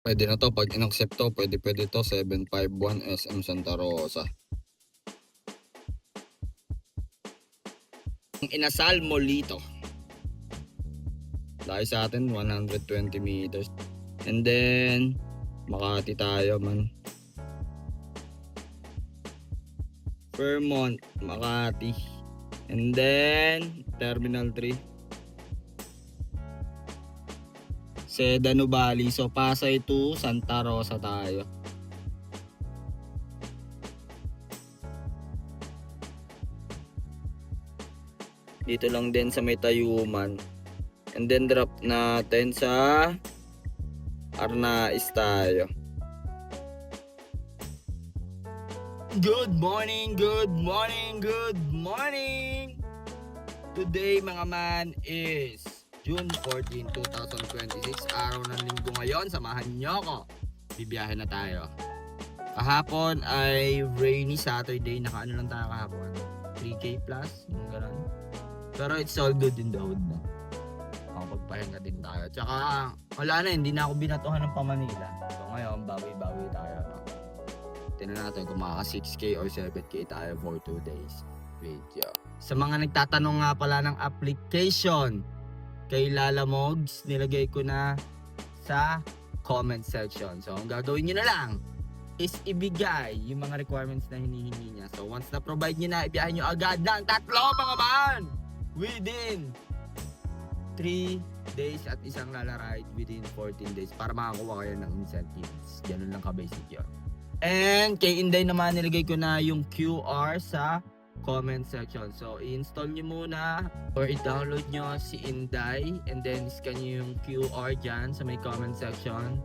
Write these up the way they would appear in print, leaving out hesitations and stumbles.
Pwede na 'to, 'pag in-accept 'to, pwede to, 751 SM Santa Rosa. Ang inasal molito. Dahil sa atin 120 meters. And then Makati tayo man. Fairmont, Makati. And then Terminal 3. Sedano Valley. So Pasay to Santa Rosa tayo. Dito lang din sa may Tayuman. And then drop natin sa Arnais tayo. Good morning, good morning, good morning! Today mga man is June 14, 2026. Araw ng linggo ngayon. Samahan nyo ko. Bibiyahe na tayo. Kahapon ay rainy Saturday. Nakaano lang tayo kahapon? 3K plus? Yung gano'n. Pero it's all good in the hood na. Makapagpahinga din tayo. Tsaka wala na, hindi na ako binatuhan ng pa-Manila. So ngayon, bawi-bawi tayo. No? Tingnan natin kung maka 6K or 7K tayo for 2 days video. Sa mga nagtatanong nga pala ng application kay Lala Mogs, nilagay ko na sa comment section. So ang gagawin nyo na lang is ibigay yung mga requirements na hinihingi niya. So once na provide nyo na, ibiyahin nyo agad ng 3 mga man within 3 days at isang Lala ride within 14 days para makakuha kayo ng incentives. Ganun lang ka-basic yun. And kay Inday naman, nilagay ko na yung QR sa comment section. So i-install nyo muna or i-download nyo si Inday and then scan nyo yung QR dyan sa may comment section.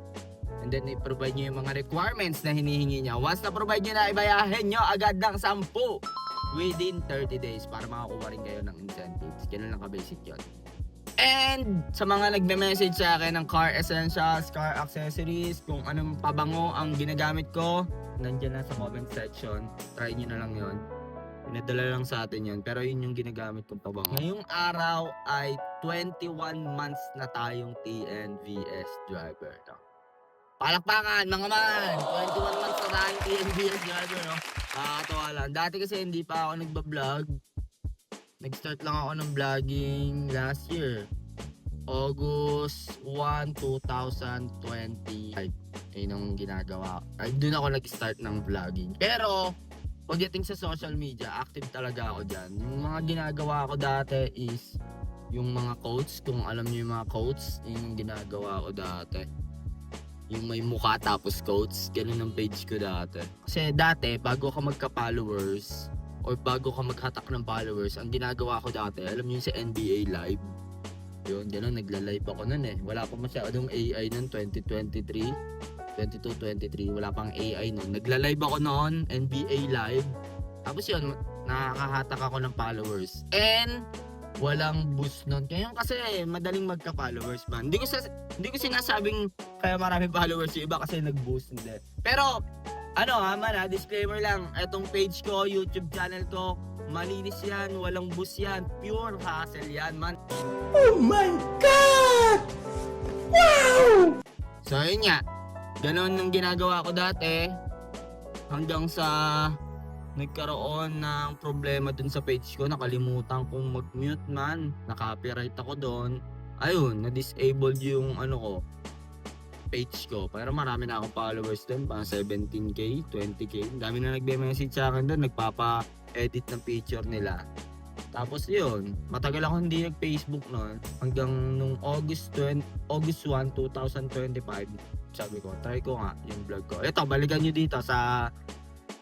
And then i-provide nyo yung mga requirements na hinihingi niya. Once na provide nyo na, ibayahin nyo agad ng 10 within 30 days para makakuha rin kayo ng incentives. Ganun lang ka-basic yun. And sa mga nagme-message sa akin ng car essentials, car accessories, kung anong pabango ang ginagamit ko, nandiyan na sa comment section. Try nyo na lang yon. Pinadala lang sa atin yon, pero yun yung ginagamit kong pabango. Ngayong araw ay 21 months na tayong TNVS driver. No? Palakpakan mga man! 21 months na tayong TNVS driver. No? Nakakatawa lang. Dati kasi hindi pa ako nagbablog. Nag-start lang ako ng vlogging last year. August 1, 2025. Ayun ang ginagawa. Doon ako nag-start ng vlogging. Pero, pagdating sa social media, active talaga ako dyan. Yung mga ginagawa ko dati is yung mga quotes. Kung alam niyo yung mga quotes, yun yung ginagawa ko dati. Yung may mukha tapos quotes. Ganun ang page ko dati. Kasi dati, bago ako magka-followers, or bago ka maghatak ng followers, ang ginagawa ko dati, alam niyo sa NBA Live, yun, gano'n, nagla-live ako nun eh. Wala pa masyadong AI nun, 2023, 22-23, wala pang AI nun. Nagla-live ako noon, NBA Live. Tapos yun, nakakahatak ako ng followers. And, walang boost nun. Ngayon kasi, madaling magka-followers man. Hindi ko sinasabing kaya maraming followers yung iba kasi nag-boost, hindi. Pero, disclaimer lang, etong page ko, YouTube channel ko, malinis yan, walang boost yan, pure hustle yan, man. Oh my God! Wow! So, yun nga, ganon ang ginagawa ko dati, hanggang sa nagkaroon ng problema dun sa page ko, nakalimutan kong mag-mute man, na-copyright ako doon, ayun, na-disable yung page ko. Pero marami na akong followers doon, pa 17k, 20k. Dami na nagbe-message sa akin doon, nagpapa-edit ng picture nila. Tapos yun, matagal ako hindi nag-Facebook noon. Hanggang nung August 1, 2025, sabi ko, try ko nga yung vlog ko. Ito, balikan nyo dito sa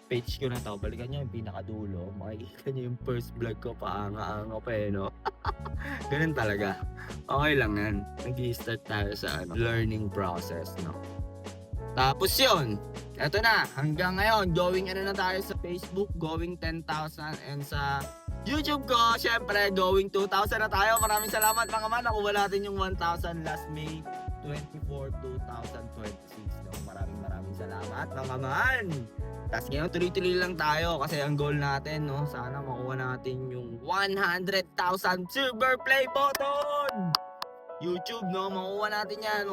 page ko na to. Balikan nyo yung pinakadulo. Makikita nyo yung first vlog ko, paanga-anga pa eh, no? Ganun talaga. Okay lang yan. Nag-i-start tayo sa learning process, no? Tapos yun, eto na, hanggang ngayon, going na tayo sa Facebook, going 10,000, and sa YouTube ko, syempre, going 2,000 na tayo. Maraming salamat mga man, nakuha natin yung 1,000 last May 24, 2026. No? Maraming salamat mga man. Tapos ngayon, tuloy-tuloy lang tayo kasi ang goal natin, no, sana makuha natin yung 100,000 silver play button! YouTube, no, makuha natin yan,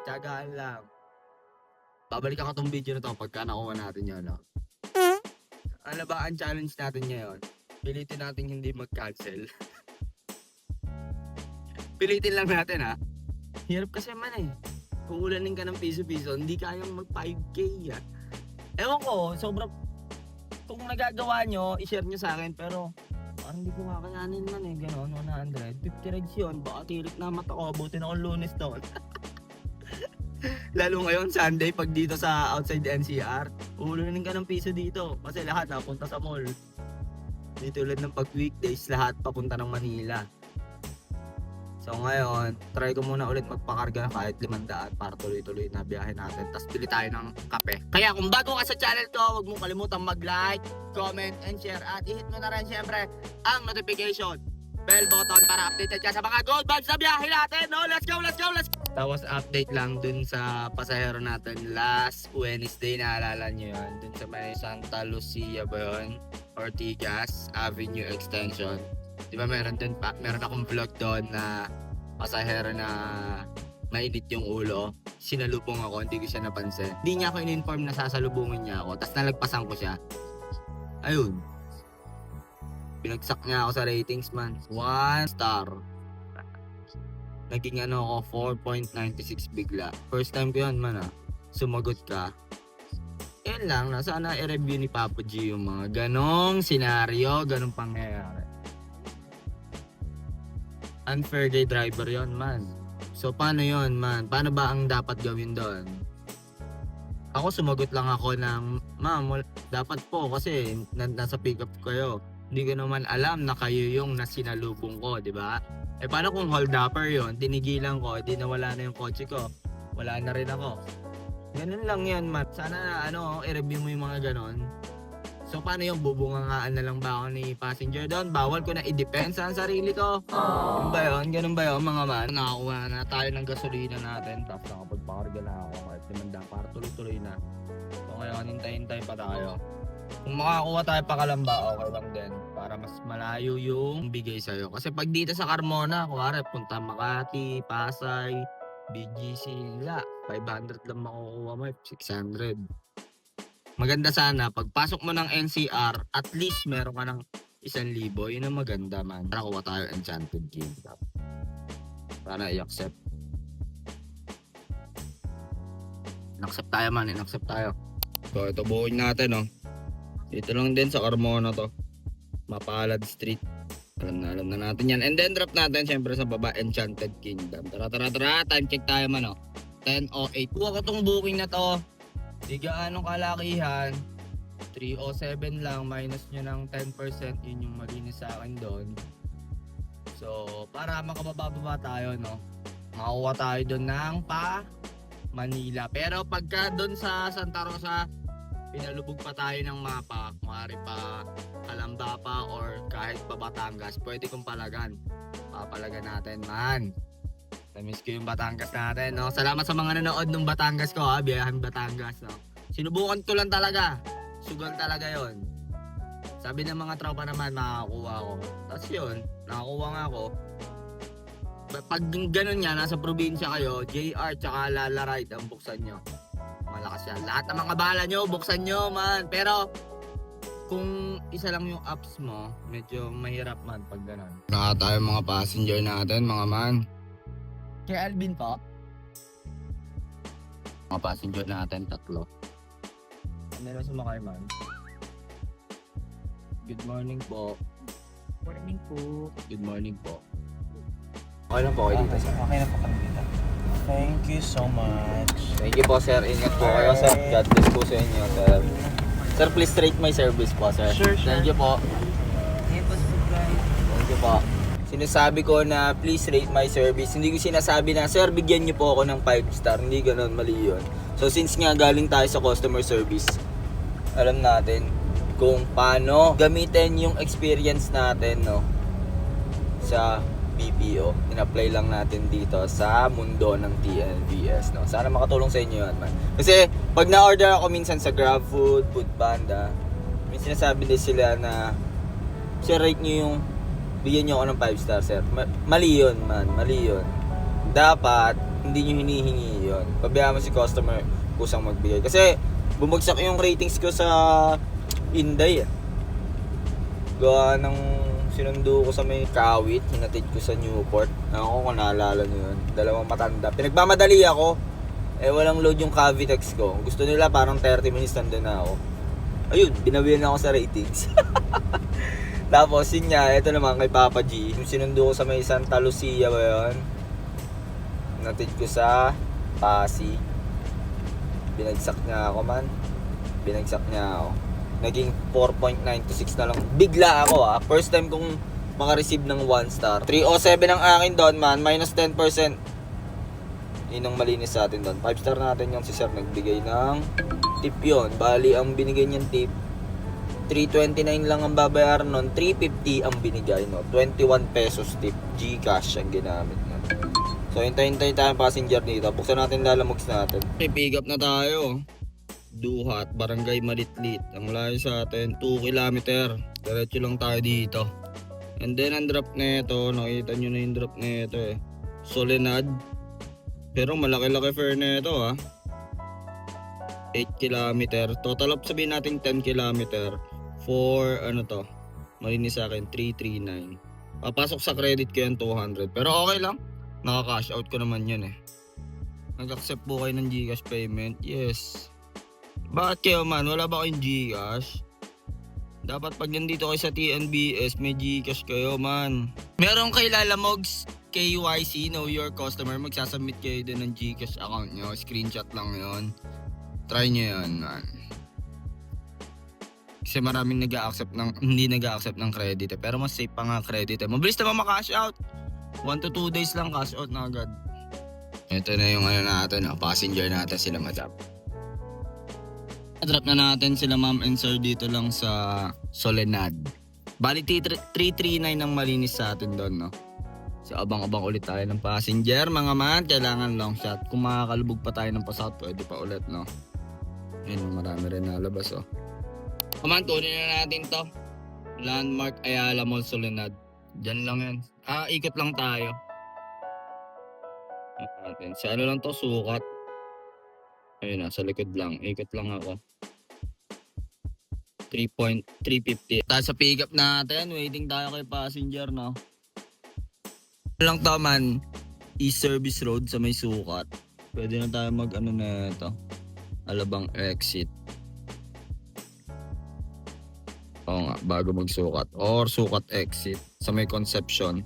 tiyagaan lang. babalikan ko tong video na to pagka nakuha natin yun, no? Ano ba ang challenge natin ngayon? Pilitin natin hindi mag-cancel. Pilitin lang natin, ha? Hirap kasi man eh. Kung ulanin ka ng piso-piso, hindi kayang mag 5K yan. Ewan ko, sobrang... Kung nagagawa nyo, i-share nyo sa akin, pero parang hindi ko kakayanin man eh, gano'n, 100. 50 regs yun, baka tirik na mata ko, buti na akong Lunes doon. Lalo ngayon, Sunday, pag dito sa outside NCR, ulanin ka ng piso dito, kasi lahat napunta sa mall. Dito ulit ng pag weekdays, lahat papunta ng Manila. So ngayon, try ko muna ulit magpakarga na kahit 500 para tuloy-tuloy na biyahe natin. Tapos bili tayo ng kape. Kaya kung bago ka sa channel ko, huwag mong kalimutang mag-like, comment, and share. At i-hit mo na rin syempre ang notification bell button para updated ka sa mga gold vibes na biyahe natin. No, let's go, let's go, let's go! Tapos update lang dun sa pasahero natin last Wednesday, naalala nyo yun? Dun sa may Santa Lucia ba yun? Ortigas Avenue Extension. Di ba meron akong vlog doon na pasahero na mainit yung ulo. Sinalubong ako, hindi ko siya napansin. Hindi niya ako in-inform na sasalubungin niya ako. Tapos nalagpasan ko siya. Ayun. Binagsak niya ako sa ratings, man. 1 star. Naging ako 4.96 bigla. First time ko yun, man, sumagot ka. Yan lang, sana i-review ni Papa G yung mga ganong senaryo, ganong pangyayari. Unfair day driver yon, man. So paano yon, man? Paano ba ang dapat gawin doon? Ako sumagot lang ako ng, ma'am, dapat po kasi nasa pick up kayo. Hindi ko naman alam na kayo yung nasinalubong ko, di ba? Eh paano kung hold upper yon? Tinigilan ko, di nawala na yung kotse ko. Wala na rin ako. Ganun lang yan, man. Sana i-review mo yung mga ganon. So paano yung bubungangaan na lang ba ako ni passenger doon? Bawal ko na i-depensa ang sarili ko. Ganun ba yun? Ganun ba yun, mga man? Nakakuha na tayo ng gasolina natin. Tapos nakapagpakarga na ako kahit 500 para tuloy-tuloy na. So ngayon, hintay-hintay pa tayo. Kung makakuha tayo pa Kalamba, okay lang din. Para mas malayo yung bigay sa'yo. Kasi pag dito sa Carmona, kuwari, punta Makati, Pasay, BGC, wala. 500 lang makukuha mo, 600. Maganda sana, pagpasok mo ng NCR, at least meron ka ng 1,000. Yun ang maganda, man. Para kuha tayo Enchanted Kingdom. Para i-accept. In-accept tayo, man. In-accept tayo. So, ito buuin natin, oh. Dito lang din sa Carmona to. Mapalad Street. Alam na natin yan. And then drop natin, syempre sa baba, Enchanted Kingdom. Tara. Time check tayo, man, oh. 10:08. Kuha ko tong booking na to. Di gaano kalakihan, 307 lang, minus nyo ng 10%, yun yung malinis sa akin doon. So, para makababa tayo, no? Makakuha tayo doon ng pa Manila. Pero pagka doon sa Santa Rosa, pinalubog pa tayo ng mapa, kumari pa Kalamba pa or kahit pa Batangas, pwede kong palagan. Papalagan natin, man. Namiss ko yung Batangas natin, no? Salamat sa mga nanood ng Batangas ko, ha? Biyahan Batangas, no? Sinubukan ko lang talaga. Sugal talaga yon. Sabi ng mga tropa naman, makakuha ko. Tapos yun, nakakuha nga ako. Pag ganun nga, nasa probinsya kayo, JR tsaka Lala Ride ang buksan nyo. Malakas yan. Lahat ng mga bala nyo, buksan nyo, man. Pero, kung isa lang yung apps mo, medyo mahirap, man, pag ganun. Naka tayo mga passenger natin, mga man. Kay Alvin po. Mga passenger natin, 3. Ano na sumakay, man? Good morning po. Morning po. Good morning po. Okay lang po kayo dito, sir. Okay na po kami dito. Thank you so much. Thank you po, sir. Ingat po kayo, sir. God bless po sa inyo, sir. Sir, please rate my service po, sir. Sure. Thank you po. Hey, po, guys. Thank you po. Sinasabi ko na please rate my service. Hindi ko sinasabi na, sir, bigyan niyo po ako ng 5 star. Hindi ganun, mali yun. So, since nga galing tayo sa customer service, alam natin kung paano gamitin yung experience natin, no, sa BPO. In-apply lang natin dito sa mundo ng TNVS, no. Sana makatulong sa inyo yan, man. Kasi, pag na-order ako minsan sa GrabFood, Foodpanda, may sinasabi din sila na, sir, rate nyo yung bigyan nyo ako ng 5 star, sir. Mali yun, man. Mali yun. Dapat, hindi nyo hinihingi yun. Pabayaan mo si customer. kusang magbigay. Kasi bumagsak yung ratings ko sa Inday. Gawa ng sinundo ko sa may Kawit, hinatid ko sa Newport. Ako kung naalala nyo yun. Dalawang matanda. Pinagmamadali ako. Walang load yung Cavitex ko. Gusto nila parang 30 minutes nandun na ako. Ayun, binawian ako sa ratings. Tapos yun nga, ito naman kay Papa G. Yung sinundo ko sa may Santa Lucia ba yun? Natid ko sa Pasig. Binagsak niya ako man. Binagsak niya ako. Naging 4.9 to 6 na lang. Bigla ako First time kong makareceive ng 1 star. 307 ang akin doon man. Minus 10%. Yun ang malinis sa atin doon. 5 star natin yung si sir nagbigay ng tip yon. Bali ang binigay niyang tip 329 lang ang babayaran nun. 350 ang binigay no. 21 pesos tip. Gcash ang ginamit nun. So hintay-hintay tayong passenger dito. Buksan natin lalamugs natin. Pick up na tayo. Duhat, Barangay Malitlit. Ang layo sa atin, 2 kilometer. Diretso lang tayo dito. And then ang drop nito, nakita nyo na yung drop nito Soledad. Pero malaki-laki fare nito 8 kilometer. Total up sabihin natin 10 kilometer. For ano to, malinis sa akin 339. Papasok sa credit ko yan 200. Pero okay lang, naka-cash out ko naman yan Nag-accept po kayo ng Gcash payment? Yes. Bakit kayo man? Wala ba kayong Gcash? Dapat pag nandito kayo sa TNBS, may Gcash kayo man. Meron kayo lalamogs KYC, know your customer. Magsasubmit kayo din ng Gcash account nyo. Screenshot lang yon. Try nyo yan man. Kasi maraming hindi nag-a-accept ng credit Pero mas safe pa nga credit Mabilis naman maka-cash out. 1 to 2 days lang cash out na agad. Ito na yung natin, passenger natin sila madam. Drop na natin sila ma'am and sir dito lang sa Soledad. Bali 339 ang malinis sa atin doon no. So abang-abang ulit tayo ng passenger mga man. Kailangan long shot. Kung makakalubog pa tayo ng pasok, pwede pa ulit no. Ayun, marami rin nalabas Kaman, tunin na natin to. Landmark Ayala Mall Soledad. Diyan lang yan. Ikot lang tayo. Natin. Sa ano lang to, sukat. Ayun sa likod lang. Ikot lang ako. 3.350. Tayo sa pick up natin. Waiting tayo kay passenger no. Lang to man. East Service Road sa may sukat. Pwede na tayo mag na ito. Alabang exit. Oo nga, bago magsukat. Or sukat exit sa may Conception.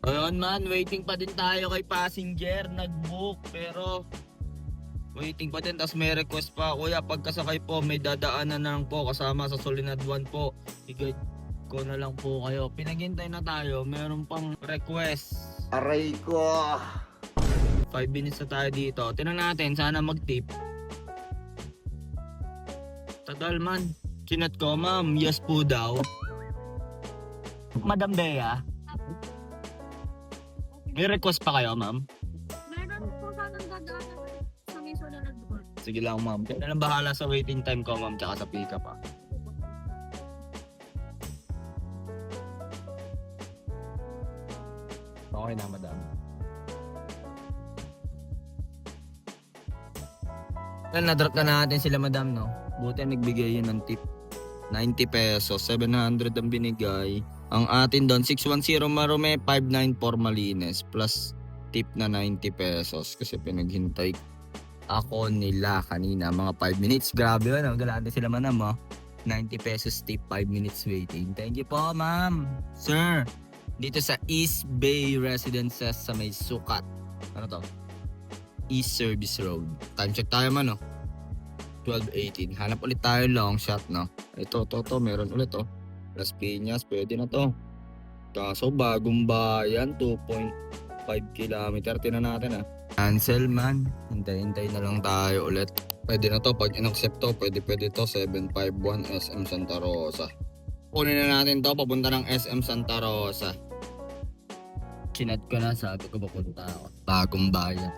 Ayun man, waiting pa din tayo kay passenger. Nag-book pero waiting pa din. Tapos may request pa. Kuya, pagkasakay po, may dadaanan na lang po kasama sa Soledad 1 po. I-guide ko na lang po kayo. Pinaghintay na tayo. Meron pang request. Aray ko. 5 minutes na tayo dito. Tingnan natin, sana mag-tip. Tagal man. Chinat ko, ma'am, yes po daw. Madam Bea. May request pa kayo, ma'am? Meron po sanang dadaanan sa may Soledad po. Sige lang, ma'am. Kaya na lang bahala sa waiting time ko, ma'am, tsaka sa pick up, Okay na, madam. Na-drop na natin sila, madam, no? Buti nagbigay yun ng tip. 90 pesos, 700 ang binigay. Ang atin doon, 610 Marome, 594 Malines. Plus tip na 90 pesos kasi pinaghintay ako nila kanina. Mga 5 minutes. Grabe yun, galante sila manam, 90 pesos tip, 5 minutes waiting. Thank you po, ma'am. Sir, dito sa East Bay Residences sa may Sukat. Ano to? East Service Road. Time check tayo man, 12:18. Hanap ulit tayo long shot, no? Ito, meron ulit, Las Piñas, pwede na to. Kaso bagong bayan, 2.5 kilometer. Tinan natin, Cancel man. Hintay na lang tayo ulit. Pwede na to. Pag in-accept to, pwede to. 751 SM Santa Rosa. Kunin na natin to, papunta ng SM Santa Rosa. Chinat ko na, sabi ko papunta ako. Bagong bayan.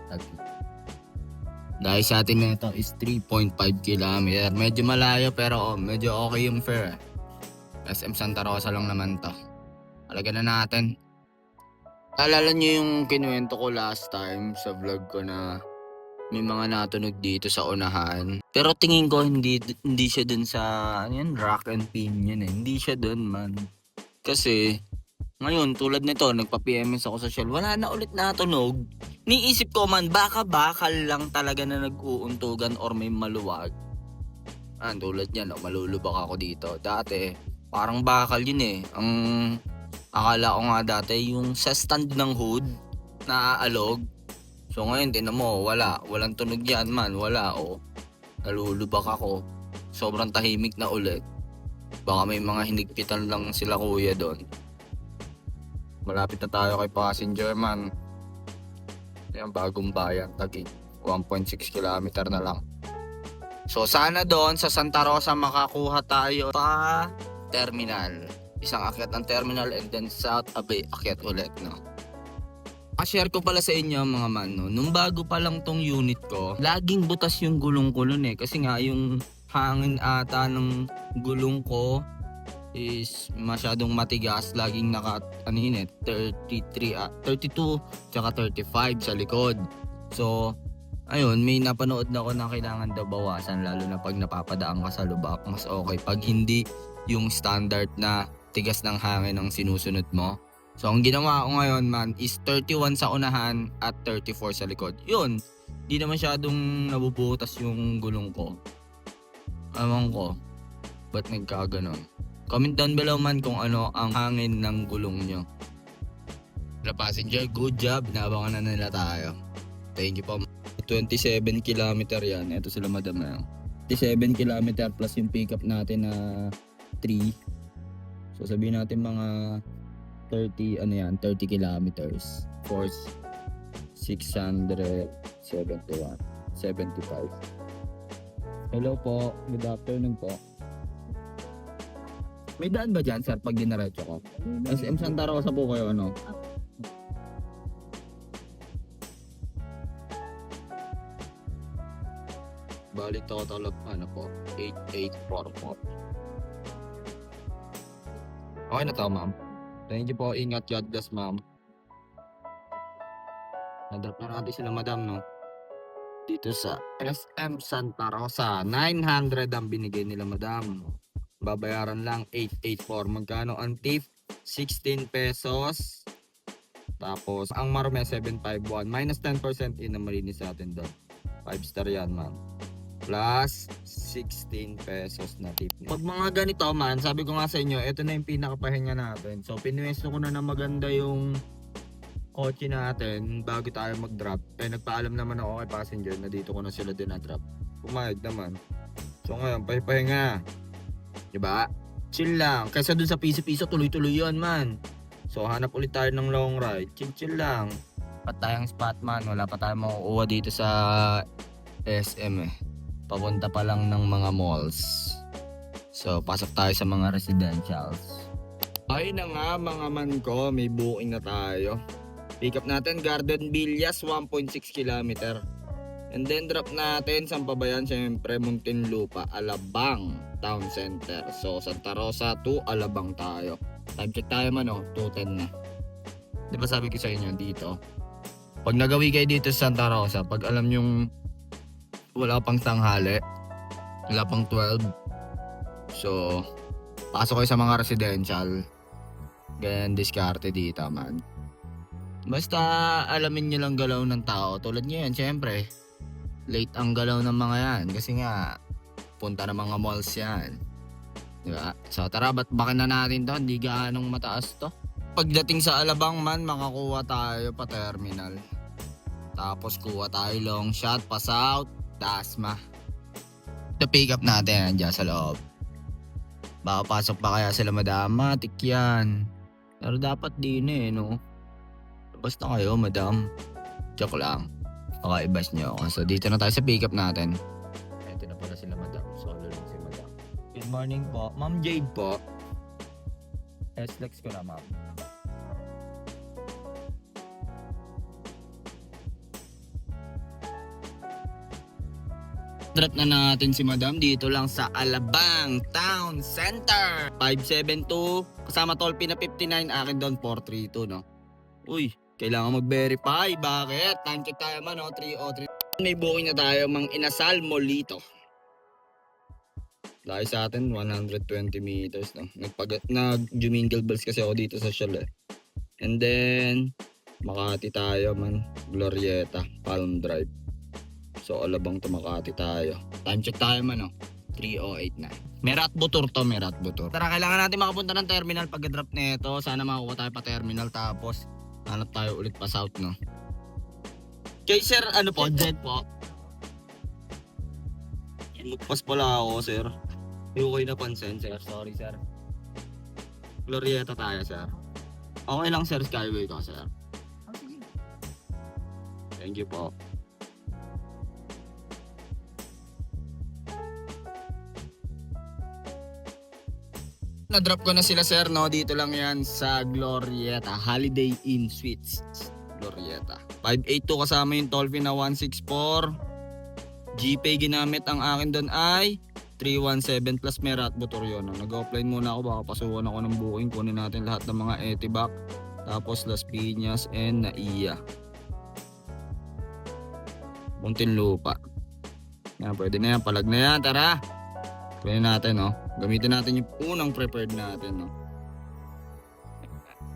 Dahil sa atin nito is 3.5 km. Medyo malayo pero medyo okay yung fare. SM Santa Rosa lang naman to. Alagan na natin. Alala nyo yung kinuwento ko last time sa vlog ko na May mga natunog dito sa unahan. Pero tingin ko hindi siya dun sa ano yan, Rock and Pinion eh. Hindi siya dun man. Kasi ngayon tulad nito nagpa-PMS ako sa Shell. Wala na ulit natunog. Niisip ko man baka bakal lang talaga na nag-uuntugan or may maluwag. Tulad yan, malulubak ako dito. Dati parang bakal yun eh. Ang akala ko nga dati yung sa stand ng hood naaalog. So ngayon, tinan mo, walang tunog yan man, wala o. Nalulubak ako. Sobrang tahimik na ulit. Baka may mga hinigpitan lang sila kuya doon. Malapit na tayo kay passenger man. Yan, bagong bayan, Taguig. 1.6 kilometer na lang. So sana doon sa Santa Rosa makakuha tayo pa terminal. Isang akyat ng terminal and then South Abe, akyat ulit, no? Share ko pala sa inyo mga man, no? Nung bago pa lang tong unit ko, laging butas yung gulong ko nun eh. Kasi nga yung hangin ata ng gulong ko is masyadong matigas. Laging 32 tsaka 35 sa likod. So, ayun, may napanood na ako na kailangan daw bawasan lalo na pag napapadaan ka sa lubak. Mas okay pag hindi yung standard na tigas ng hangin ang sinusunod mo. So, ang ginawa ko ngayon man is 31 sa unahan at 34 sa likod. Yun, di na masyadong nabubutas yung gulong ko. Ewan ko, ba't nagkaganon? Comment down below man kung ano ang hangin ng gulong nyo. The passenger, good job. Naabangan na nila tayo. Thank you po. 27 kilometer yan. Ito sila madam na. 27 kilometer plus yung pickup natin na 3. So, sabihin natin mga 30 kilometers. Force 671 75. Hello po, good afternoon po. May daan ba dyan sir pag dinaretso ko? SM Santa Rosa po kayo ano? Bali total of po 8844. Okay na to ma'am. Thank you po. Ingat. God bless, ma'am. Nadrop na natin sila, madam, no? Dito sa SM Santa Rosa. 900 ang binigay nila, madam. Babayaran lang 884. Magkano ang tip? 16 pesos. Tapos, ang marme 751. Minus 10% in na malinis natin doon. 5 star yan, ma'am. Plus 16 pesos na tip niya. Pag mga ganito man, sabi ko nga sa inyo, ito na yung pinakapahinga natin. So pinwesto ko na maganda yung kotse natin bago tayo mag-drop. Nagpaalam naman ako kay passenger na dito ko na sila dinadrop. Pumayag naman. So ngayon, pahinga. Diba? Chill lang. Kaysa dun sa piso-piso, tuloy-tuloy yun man. So hanap ulit tayo ng long ride. Chill lang. Pat tayong spot man. Wala pa tayong makukuha dito sa SM eh. Papunta pa lang ng mga malls. So, pasok tayo sa mga residentials. Ay na nga mga man ko, may booking na tayo. Pick up natin Garden Villas, 1.6 km. And then drop natin, saan pa ba yan? Siyempre, Muntinlupa, Alabang Town Center. So, Santa Rosa to Alabang tayo. Time check tayo man 2:10 na. Diba sabi ko sa inyo dito? Pag nagawi kayo dito sa Santa Rosa, pag alam yung wala pang tanghali, wala pang 12. So, pasok kayo sa mga residential. Ganyan, diskarte dito man. Basta alamin nyo lang galaw ng tao. Tulad nyo yan, syempre. Late ang galaw ng mga yan. Kasi nga, punta ng mga malls yan. Diba? So tara, bakin na natin to. Hindi gaanong mataas to. Pagdating sa Alabang man, makakuha tayo pa terminal. Tapos kuha tayo long shot pa south. Dasma. The pick up natin nandiyan sa loob. Baka pasok pa kaya sila madam? Matik yan. Pero dapat din no? Basta kayo madam. Joke lang. Baka i-bash nyo ako. So dito na tayo sa pick up natin. Ito na pala sila madam. Solo lang si madam. Good morning po. Ma'am Jade po. S-Lex ko na ma'am. Drop na natin si madam dito lang sa Alabang Town Center. 572 kasama toll fee na 59, akin doon 432 no. Uy, kailangan mag-verify. Bakit? Time check tayo man 303. May booking na tayo, Mang Inasal Molito. Layo sa atin, 120 meters. No? Nag-jumingle balls kasi ako dito sa Shell eh. And then, Makati tayo man. Glorieta, Palm Drive. So, alabang to Makati tayo. Time check tayo man, no? 3:08 na. Merat Butur to, Merat Butur. Tara, kailangan natin makapunta ng terminal pag-drop nito. Sana makakuha tayo pa terminal tapos hanap tayo ulit pa south, no? Kay sir, ano po? Jet po? Magpas pala ako, sir. Hindi ko kayo napansin, sir. Sorry, sir. Glorieta tayo, sir. Okay lang, sir. Skyway ko, sir. Thank you po. Na-drop ko na sila, sir, no? Dito lang yan sa Glorieta. Holiday Inn Suites. Glorieta. 582 kasama yung toll fee na 164. GPay ginamit ang akin doon ay 317 plus Merat Butur yun. Nag-offline muna ako, baka pasukan ako ng booking. Kunin natin lahat ng mga Etibac. Tapos Las Piñas and Naiya. Muntinlupa. Yan, pwede na yan. Palag na yan. Tara! Pwede natin, no? Gamitin natin yung unang prepared natin, no?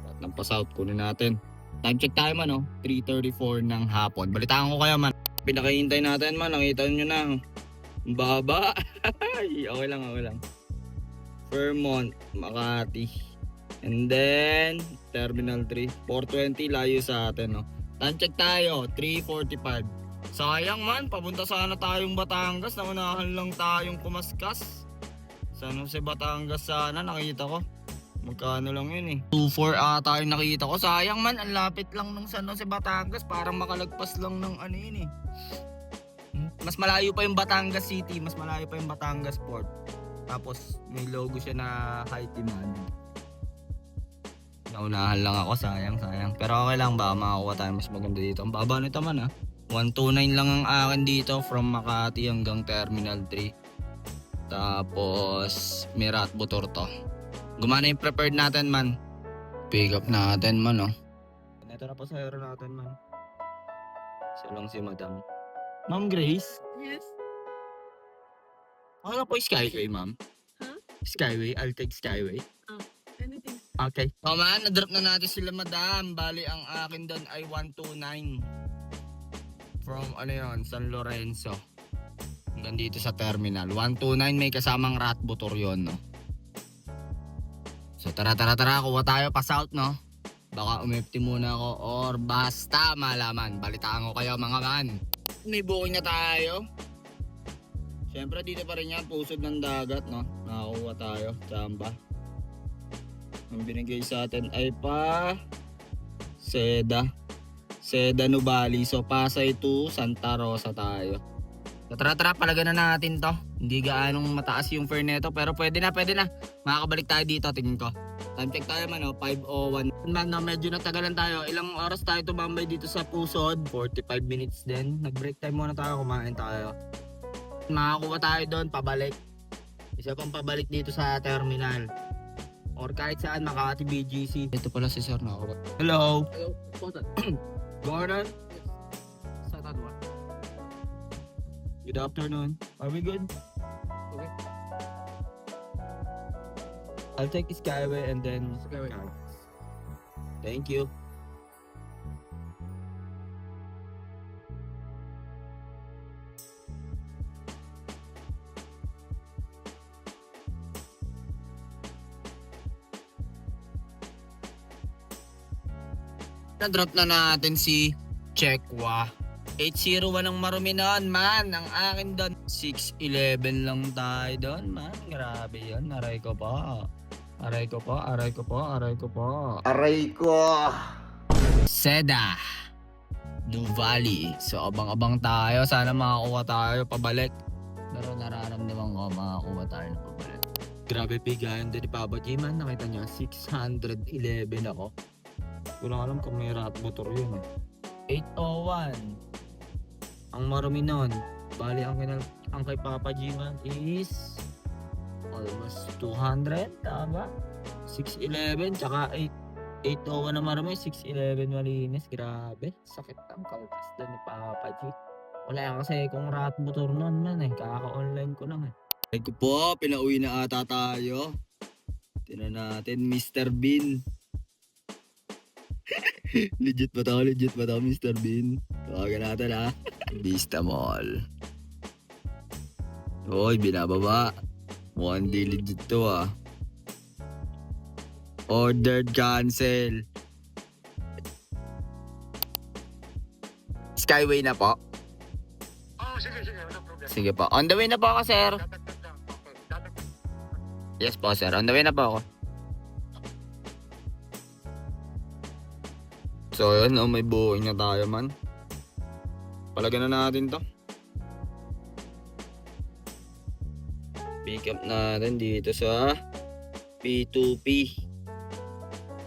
At ng pa-south, kunin natin. Time check tayo man, no? 3:34 ng hapon. Balitaan ko kaya, man. Pinakahintay natin, man. Nakita nyo na. Baba. Okay lang, okay lang. Fairmont, Makati. And then, Terminal 3. 420, layo sa atin, no? Time check tayo, 3:45. Sayang man, papunta sana tayong Batangas. Naunahan lang tayong kumaskas. San Jose, Batangas sana, nakita ko. Magkano lang yun eh. 2.4 ata yung nakita ko. Sayang man, ang lapit lang nung San Jose, Batangas. Parang makalagpas lang ng ano yun eh. Mas malayo pa yung Batangas City. Mas malayo pa yung Batangas Port. Tapos may logo siya na high demand. Naunahan lang ako, sayang. Pero okay lang ba, makakuha tayo mas maganda dito. Ang baba nito man 129 lang ang akin dito from Makati hanggang Terminal 3. Tapos Merat Butur to. Gumana yung prepared natin, man. Pick up natin, man, oh. Ito na pasahero natin, man. Isa lang si Madam. Ma'am Grace? Yes. Ano po yung Skyway, ma'am? Huh? Skyway? I'll take Skyway. Anything. Okay. So, man, na-drop na natin sila, Madam. Bali, ang akin doon ay 129. From, San Lorenzo. Hanggang dito sa terminal. 129, may kasamang Rat Butur yun, no? So, tara. Kuha tayo pa south, no? Baka umipti muna ako or basta malaman. Balitaan ko kayo, mga man. May booking na tayo. Siyempre, dito pa rin yan. Pusod ng dagat, no? Nakakuha tayo. Chamba. Ang binigay sa atin ay pa Seda Nubali. So, Pasay to Santa Rosa tayo. So, tara, palagan na natin to. Hindi gaanong mataas yung fare neto, pero pwede na. Makakabalik tayo dito, tingin ko. Time check tayo man, 5:01. Man, medyo natagalan tayo. Ilang oras tayo tumambay dito sa Pusod? 45 minutes din. Nag-break time muna tayo, kumain tayo. Makakuha tayo doon, pabalik. Isa pang pabalik dito sa terminal. Or kahit saan, Makati BGC. Ito pala si Sir na ako. Hello. Gordon? Sa one. Good afternoon. Are we good? Okay. I'll take Skyway and then Skyway. Thank you. Na-drop na natin si Chekwa. 801 ang Maruminon, man. Ang akin doon, 611 lang tayo doon, man. Grabe yun. Aray ko po. Seda Nuvali. So, abang-abang tayo. Sana makakuha tayo pabalik. Pero nararamdaman ko makakuha tayo na pabalik. Grabe bigayan din ni Papa G, man. Nakita niyo, 611 ako. Wala alam kung may Rat Butur yun eh. 801. Ang marumi nun. Bali ang kay Papa G man is almost 200. Tama? 611 tsaka 801 na marumi. 611 malinis. Grabe. Sakit ang kaltas doon ni Papa G. Wala kasi kung rat motor nun man eh. Kaka-online ko lang eh. Ito po, pinauwi na ata tayo. Tingnan natin, Mr. Bean. Legit ba to, Mr. Bean? Tawagan natin ha. Vista Mall. Hoy, binababa. Mukhang di legit to ah. Ordered cancel. Skyway na po. Sige po. On the way na po ako, sir. Yes po, sir. On the way na po ako. So, yun. Oh, may booking na tayo, man. Palagan na natin to. Pick up natin dito sa P2P.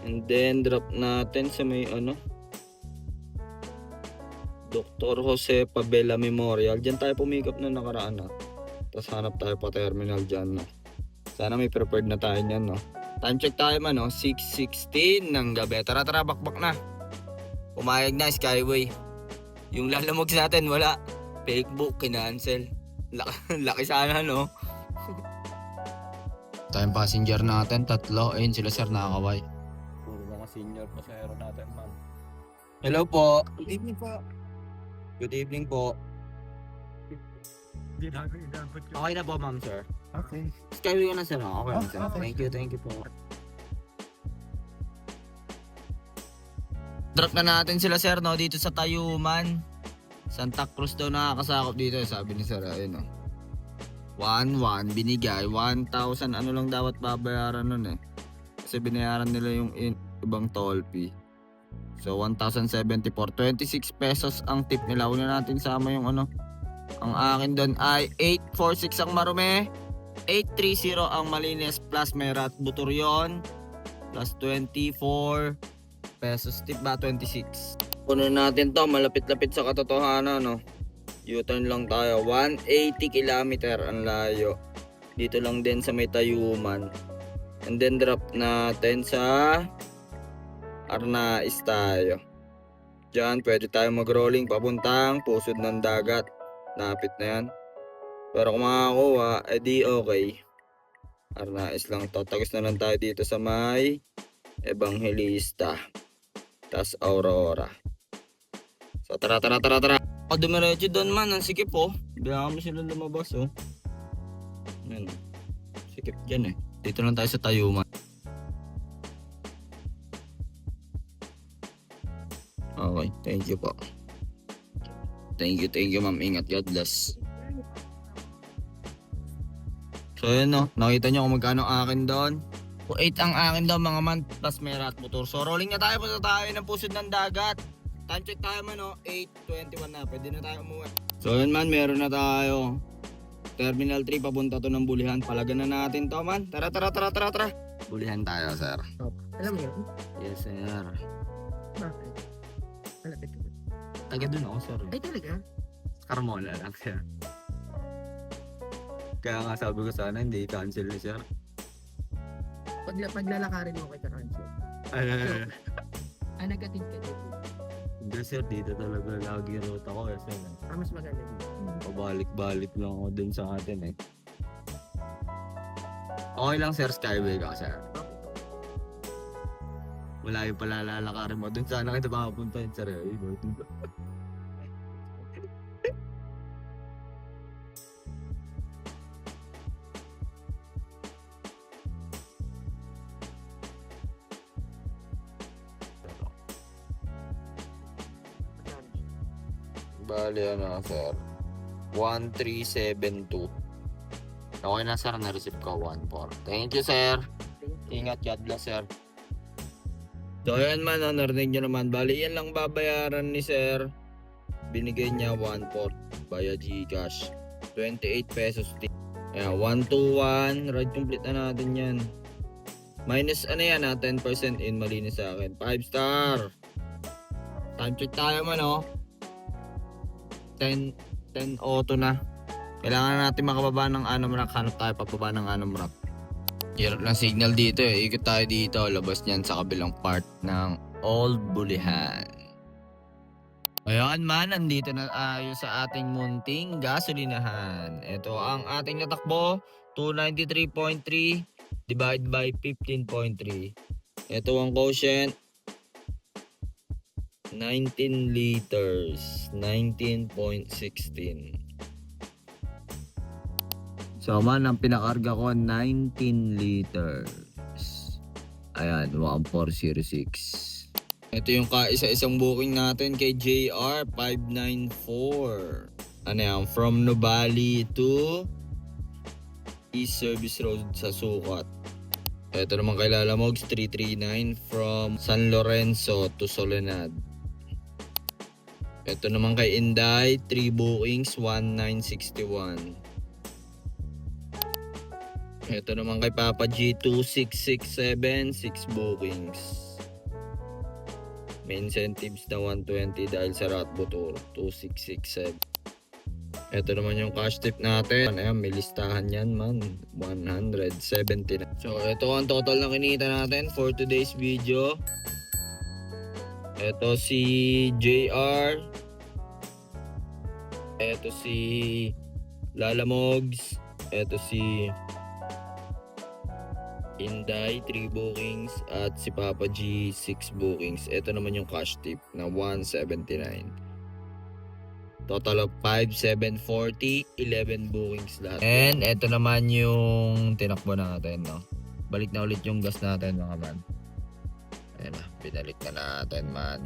And then, drop natin sa may Dr. Jose Pabella Memorial. Diyan tayo pumikap na nakaraan na. Tapos hanap tayo pa terminal dyan. No? Sana may prepared na tayo niyan. No? Time check tayo man. No? 6:16 ng gabi. Tara, bakbak na. Pumayag na Skyway. Yung lalamog natin wala. Fake book, kinancel. Laki sana no. Tayong passenger natin, 3. Ayun sila sir nakakaway. Puro mga senior pasahero natin ma'am. Hello po. Good evening po. Good evening po. Okay na po ma'am sir. Okay. Skyway ko na sir. Okay na sir. Okay. Thank you po. Drop na natin sila sir no dito sa Tayuman. Santa Cruz daw nakakasakop dito sabi ni sir ayun no. 1,1 binigay 1,000 ano lang dapat babayaran nun eh. Kasi binayaran nila yung ibang toll fee. So 1,074 26 pesos ang tip nila. Huwag na natin sama yung Ang akin doon ay 846 ang marumi, 830 ang malinis plus may rat buturyon plus 24 pesos tip ba 26. Puno natin to malapit-lapit sa katotohanan no. U-turn lang tayo 180 kilometer ang layo. Dito lang din sa may Tayuman. And then drop natin sa Arnais tayo. Diyan pwede tayo mag-rolling papuntang pusod ng dagat. Napit na yan. Pero kung makakuha, edi okay. Arnais lang to. Tagos na lang tayo dito sa may Evangelista. Tas Aurora. So tara. O dumiretso doon man. Ang sikip oh. Bilangan mo sila lumabas oh. Yan. Sikip dyan eh. Dito lang tayo sa Tayuman. Okay, thank you po. Thank you ma'am. Ingat, God bless. So yun no, nakita nyo kung magkano akin doon. 8 ang akin daw mga man, plus may rat motor. So rolling na tayo, punta tayo ng pusod ng dagat. Time check tayo man no, 8:21 na, pwede na tayo umuwi. So yun man, meron na tayo. Terminal 3 papunta to ng Bulihan. Palagan na natin to man. Tara. Bulihan tayo sir. Alam mo yun? Yes sir. Bakit? Malapit ko. Taga dun ako sir. Ay talaga? Carmona lang sir. Kaya nga sabi ko sana hindi cancel ni sir. Paglalakarin mo kay cancel. Nagkatid ka dito. Hindi sir, dito talaga lagi route ako eh sir. Mas maganda dito. Pabalik-balik lang ako dun sa atin eh. Okay lang sir, Skyway ka sir. Wala yung pala lalakarin mo. Dun sana kita makapunta yun sir. Bali ano sir, 1372. Okay na sir, na-receive ko 14. Thank you sir. Ingat, God bless sir. So ayan man, narinig nyo naman. Bali yan lang babayaran ni sir. Binigay niya 1/4 via Gcash. 28 pesos tip. Ayan, 121. Ride complete na natin yan. Minus ano yan ha, 10% in, malinis sa akin. 5 star. Time check tayo man oh. 10 auto na. Kailangan natin makababa ng Anomrak. Hanap tayo pababa ng Anomrak. Hirap ng signal dito eh. Ikot tayo dito. Labas niyan sa kabilang part ng Old Bulihan. Ayan man, nandito na tayo sa ating munting gasolinahan. Ito ang ating natakbo, 293.3 divided by 15.3. Ito ang quotient, 19 liters, 19.16. So man, ang pinakarga ko, 19 liters. Ayan, 1406. Ito yung kaisa-isang booking natin kay JR 594. Ano yan? From Nubali to East Service Road sa Sukat. Ito naman kay Lalamogs 339 from San Lorenzo to Soledad. Ito naman kay Inday 3 bookings 1961. Ito naman kay Papa G 2667 6 bookings. May incentives na 120 dahil sa Rat Buturo 2667. Ito naman yung cash tip natin. Ayan, may listahan yan man, 170 na. So ito ang total na kinita natin for today's video. Ito si JR, ito si Lalamogs, ito si Inday 3 bookings at si Papa G 6 bookings. Ito naman yung cash tip na 179. Total of 5,740, 11 bookings lahat. And ito naman yung tinakbo natin, no. Balik na ulit yung gas natin, mga man. Ayan na, binalik na natin, man.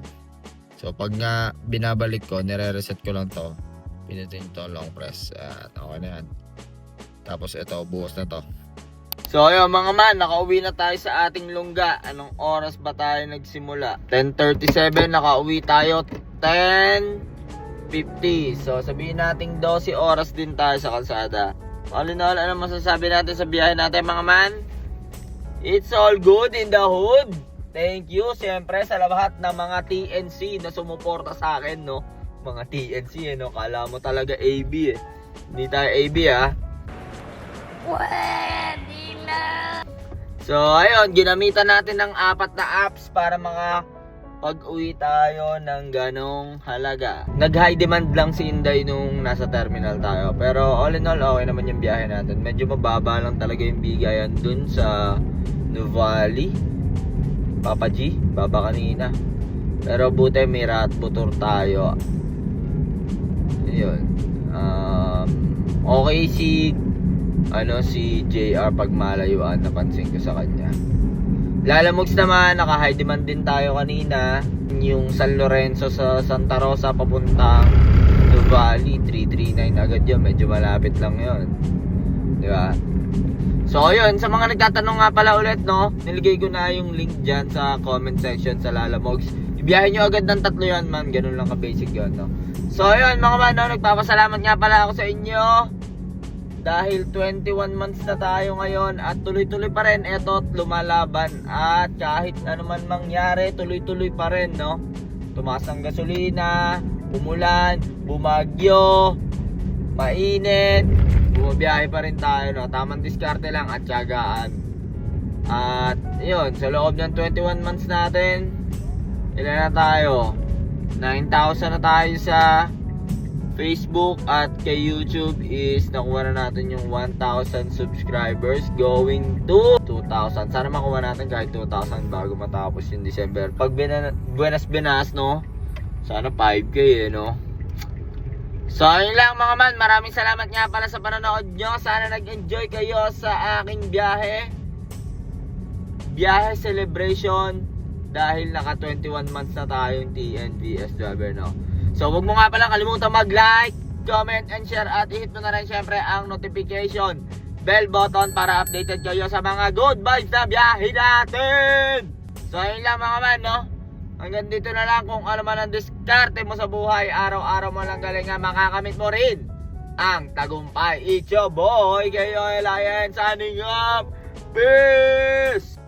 So pag nga binabalik ko, nire-reset ko lang to. Pinutin to long press. Okay na yan. Tapos ito, buhos na to. So ayun mga man, nakauwi na tayo sa ating lungga. Anong oras ba tayo nagsimula? 10:37, nakauwi tayo 10:50. So sabihin natin 12 oras din tayo sa kalsada. All in all, ano masasabi natin sa biyahe natin mga man? It's all good in the hood. Thank you siyempre sa lahat ng mga TNC na sumuporta sa akin, no? Mga TNC, no? Kala mo talaga AB eh. Hindi tayo AB ah. So ayun, ginamitan natin ng 4 na apps para mga pag-uwi tayo ng ganong halaga. Nag-high demand lang si Inday nung nasa terminal tayo. Pero all in all, okay naman yung biyahe natin. Medyo mababa lang talaga yung bigayan dun sa Nuvali. Papa G, baba kanina. Pero buti may Rat Butur tayo. Ayun. Okay si JR pag malayuan, napansin ko sa kanya. Lalamogs naman, naka-high demand din tayo kanina. Yung San Lorenzo sa Santa Rosa papuntang Nuvali, 339 agad yun. Medyo malapit lang yun, di ba? So ayun, sa mga nagtatanong nga pala ulit, no, niligay ko na yung link dyan sa comment section sa Lalamogs. Ibiyahin nyo agad ng 3 yun, man. Ganun lang ka-basic yun, no. So ayun mga man, no, nagpapasalamat nga pala ako sa inyo. Dahil 21 months na tayo ngayon at tuloy-tuloy pa rin, eto't lumalaban. At kahit ano man mangyari, tuloy-tuloy pa rin, no? Tumaas ang gasolina, umulan, bumagyo, mainit, bumabiyahe pa rin tayo, no? Tamang diskarte lang at tiyagaan. At yun, sa loob ng 21 months natin, ilan na tayo? 9,000 na tayo sa Facebook at kay YouTube is nakuha na natin yung 1,000 subscribers going to 2,000. Sana makuha natin kahit 2,000 bago matapos yung December. Pag Buenas, no? Sana 5K no? So ayun lang mga man, maraming salamat nga pala sa panonood nyo. Sana nag-enjoy kayo sa aking biyahe celebration. Dahil naka 21 months na tayo yung TNVS driver, no? So huwag mo nga pala kalimutan mag-like, comment, and share. At i-hit mo na rin syempre ang notification bell button para updated kayo sa mga good vibes na biyahe natin. So ayun lang mga man, no? Hanggang dito na lang. Kung ano man ang diskarte mo sa buhay, araw-araw mo lang galingan, makakamit mo rin ang tagumpay. It's your boy, Kayo Lion, signing up. Peace!